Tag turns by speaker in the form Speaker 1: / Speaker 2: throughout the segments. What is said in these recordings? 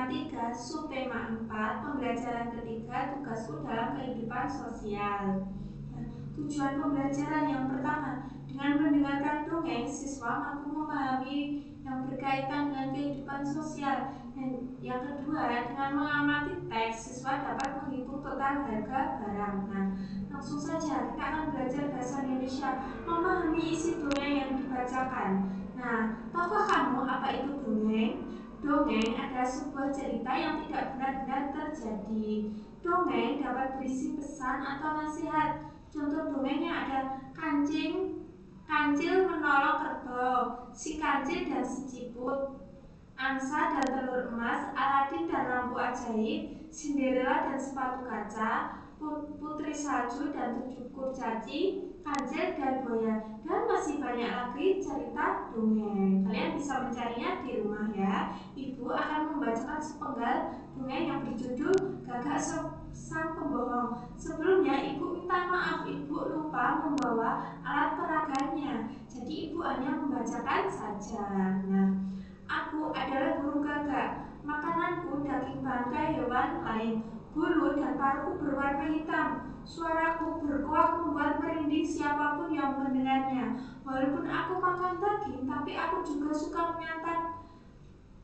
Speaker 1: 3, subtema 4, pembelajaran ketiga, tugasku dalam kehidupan sosial. Nah, tujuan pembelajaran yang pertama, dengan mendengarkan dongeng, siswa mampu memahami yang berkaitan dengan kehidupan sosial. Dan yang kedua, dengan mengamati teks, siswa dapat menghitung total harga barang. Nah, langsung saja kita akan belajar bahasa Indonesia, memahami isi dongeng yang dibacakan. Nah, tahukah kamu apa itu dongeng? Dongeng adalah sebuah cerita yang tidak benar-benar terjadi. Dongeng dapat berisi pesan atau nasihat. Contoh dongengnya ada kancil menolong kerbau, si kancil dan si ciput, angsa dan telur emas, Aladin dan lampu ajaib, Cinderella dan sepatu kaca, putri salju dan 7 kurcaci, kancil dan buaya, dan masih banyak lagi cerita dongeng. Kalian bisa mencarinya di rumah ya. Ibu akan membacakan sepenggal dongeng yang berjudul Gagak Sang Pembohong. Sebelumnya ibu minta maaf, ibu lupa membawa alat peraganya, jadi ibu hanya membacakan saja. Nah, aku adalah burung gagak. Makananku daging bangkai hewan lain. Bulu dan paruhku berwarna hitam. Suaraku berkuak membuat merinding siapapun yang mendengarnya. Walaupun aku makan daging, tapi aku juga suka menyantap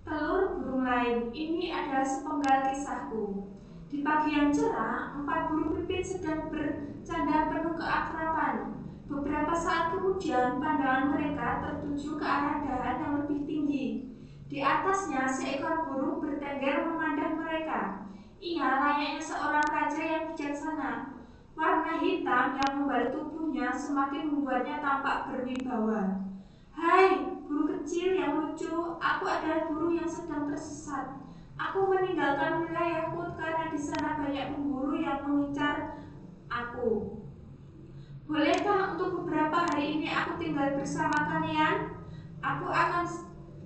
Speaker 1: telur burung lain. Ini adalah sepenggal kisahku. Di pagi yang cerah, 4 burung pipit sedang bercanda penuh keakraban. Beberapa saat kemudian, pandangan mereka tertuju ke arah dahan yang lebih tinggi. Di atasnya, seekor burung bertengger memandang mereka. Ia layaknya seorang raja yang bijaksana. Warna hitam yang membalut tubuhnya semakin membuatnya tampak berwibawa. Hai, burung kecil yang lucu, aku adalah burung yang sedang tersesat. Aku meninggalkan wilayahku karena di sana banyak pemburu yang mengincar aku. Bolehkah untuk beberapa hari ini aku tinggal bersama kalian? Aku akan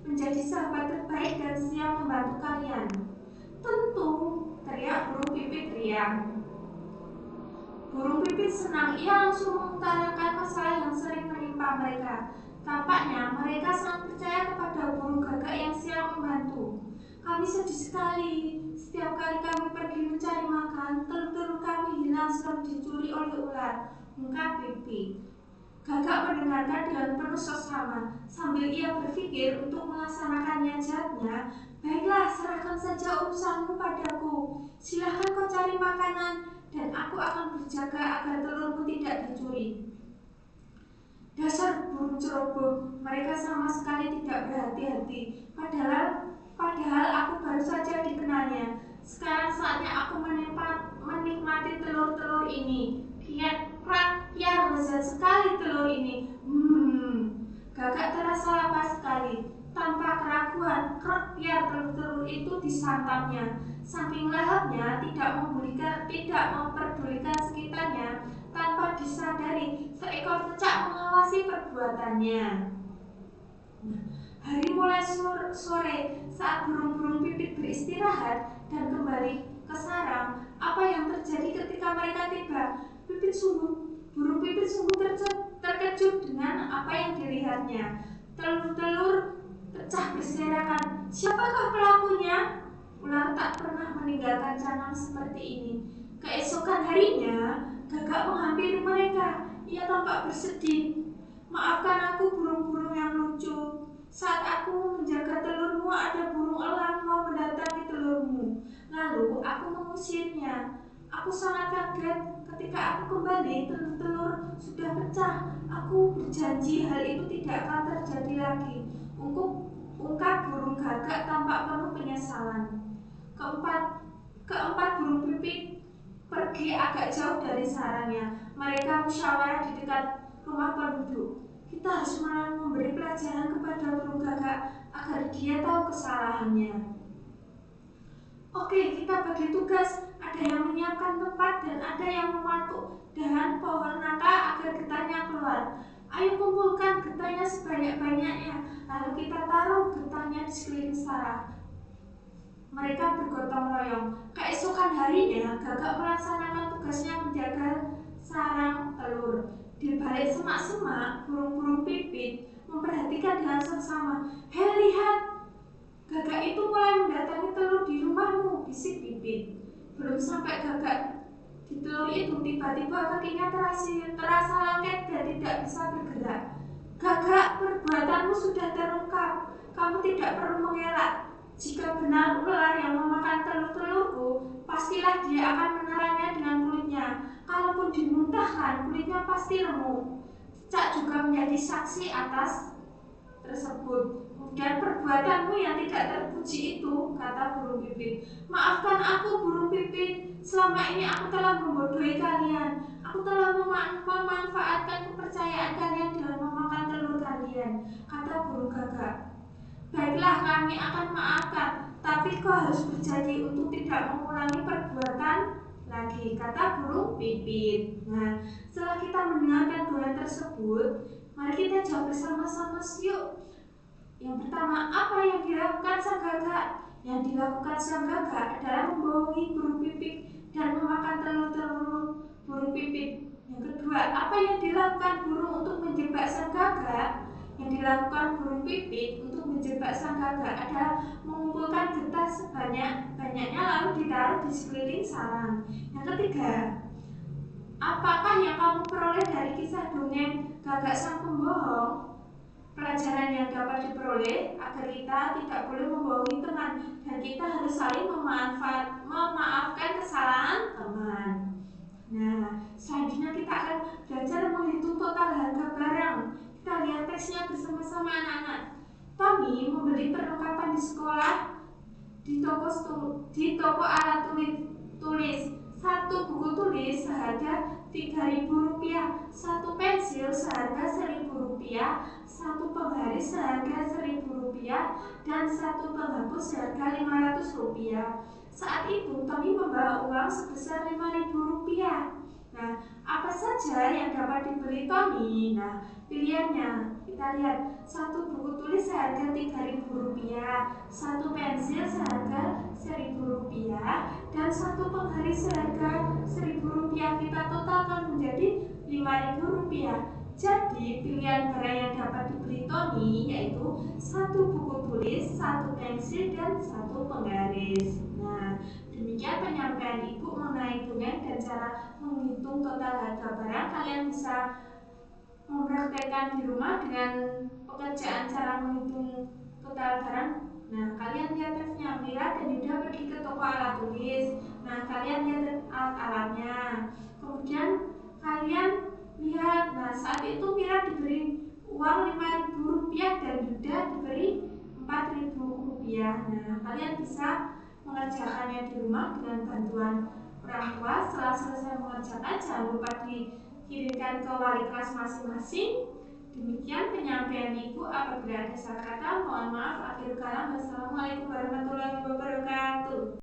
Speaker 1: menjadi sahabat terbaik dan siap membantu kalian. Tentu, teriak burung pipit riang. Burung pipit senang, ia langsung mengutarakan masalah yang sering menimpa mereka. Tampaknya mereka sangat percaya kepada burung gagak yang siap membantu. Kami sedih sekali. Setiap kali kami pergi mencari makan, telur-telur kami hilang selalu dicuri oleh ular, ungkap Pipit. Gagak mendengarkan dengan penuh sesama. Sambil ia berpikir untuk melaksanakannya jawabnya, baiklah, serahkan saja urusanmu padaku. Silahkan kau cari makanan, dan aku akan berjaga agar telurmu tidak dicuri. Dasar burung ceroboh, mereka sama sekali tidak berhati-hati. Padahal aku baru saja dikenalnya. Sekarang saatnya aku menikmati telur-telur ini. Biar lezat sekali telur ini. Gagak terasa lapar sekali. Tanpa keraguan, biar telur-telur itu disantapnya. Saking lahapnya, tidak memperdulikan sekitarnya. Tanpa disadari, seekor cecak mengawasi perbuatannya. Hari mulai sore, saat burung-burung pipit beristirahat dan kembali ke sarang. Apa yang terjadi ketika mereka tiba? Burung pipit sungguh terkejut dengan apa yang dilihatnya. Telur-telur pecah berserakan. Siapakah pelakunya? Ular tak pernah meninggalkan canang seperti ini. Keesokan harinya, gagak menghampiri mereka. Ia tampak bersedih. Maafkan aku, burung-burung yang lucu. Saat aku menjaga telurmu, ada burung elang mau mendatangi telurmu. Lalu aku mengusirnya. Aku sangat kaget ketika aku kembali, telur-telur sudah pecah. Aku berjanji hal itu tidak akan terjadi lagi. Ungkap burung gagak tampak penuh penyesalan. Keempat burung pipit pergi agak jauh dari sarangnya. Mereka musyawarah di dekat rumah penduduk. Kita harus memberi pelajaran kepada burung gagak agar dia tahu kesalahannya. Oke, kita bagi tugas. Ada yang menyiapkan tempat dan ada yang mematuk dahan pohon nangka agar getahnya keluar. Ayo kumpulkan getahnya sebanyak-banyaknya, lalu kita taruh getahnya di sekeliling sarang. Mereka bergotong royong. Keesokan harinya, gagak melaksanakan tugasnya menjaga sarang telur. Di balik semak-semak, burung-burung pipit memperhatikan dengan seksama. Hei, lihat! Gagak itu mulai mendatangi telur di rumah bisik Pipit. Belum sampai Gagak di telur itu, tiba-tiba kakinya terasa lengket dan tidak bisa bergerak. Gagak, perbuatanmu sudah terungkap. Kamu tidak perlu mengelak. Jika benar ular yang memakan telur-telurku, pastilah dia akan menelannya dengan kulitnya. Kalaupun dimuntahkan, kulitnya pasti remuk. Cicak juga menjadi saksi atas tersebut. Dan perbuatanmu yang tidak terpuji itu, kata burung pipit. Maafkan aku, burung pipit. Selama ini aku telah membodohi kalian. Aku telah memanfaatkan kepercayaan kalian dengan memakan telur kalian, kata burung gagak. Baiklah, kami akan maafkan, tapi kau harus berjanji untuk tidak mengulangi perbuatan lagi, kata burung pipit. Nah, setelah kita mendengarkan doa tersebut, mari kita jawab bersama-sama yuk. Yang pertama, apa yang dilakukan sang gagak? Yang dilakukan sang gagak adalah membohongi burung pipit dan memakan telur-telur burung pipit. Yang kedua, apa yang dilakukan burung untuk menjebak sang gagak? Yang dilakukan burung pipit untuk menjebak sang gagak adalah mengumpulkan getah sebanyak-banyaknya lalu ditaruh di sekeliling sarang. Yang ketiga, apakah yang kamu peroleh dari kisah dongeng Gagak Sang Pembohong? Pelajaran yang dapat diperoleh agar kita tidak boleh membohongi teman dan kita harus saling memaafkan kesalahan teman. Nah, selanjutnya kita akan belajar menghitung total harga barang. Kita lihat teksnya bersama-sama anak-anak. Tommy membeli perlengkapan di sekolah di toko alat tulis. Satu buku tulis seharga Rp3.000, satu pensil seharga Rp1.000, satu penggaris seharga Rp1.000, dan satu penghapus seharga Rp500. Saat itu Tommy membawa uang sebesar Rp5.000. Nah, apa saja yang dapat dibeli Tommy? Nah, pilihannya kita lihat. Satu buku tulis seharga Rp3.000, satu pensil seharga Rp1.000, dan satu penggaris seharga Rp1.000. Kita totalkan menjadi Rp5.000. Jadi pilihan barang yang dapat dibeli Tony yaitu satu buku tulis, satu pensil, dan satu penggaris. Nah, demikian penyampaian Ibu mengenai dongeng dan cara menghitung total harga barang. Kalian bisa mempraktekkan di rumah dengan pekerjaan cara menghitung total barang. Nah, kalian lihat teksnya. Mira dan Yuda pergi ke toko alat tulis. Nah, kalian lihat alat-alatnya. Kemudian kalian lihat, nah saat itu Mira diberi uang Rp5.000 dan Yuda diberi Rp4.000. Nah, kalian bisa mengerjakannya di rumah dengan bantuan orang tua. Setelah selesai mengerjakan, jangan lupa dikirimkan ke wali kelas masing-masing. Demikian penyampaian Ibu. Apabila ada salah kata, mohon maaf. Akhirul kalam. Wassalamualaikum warahmatullahi wabarakatuh.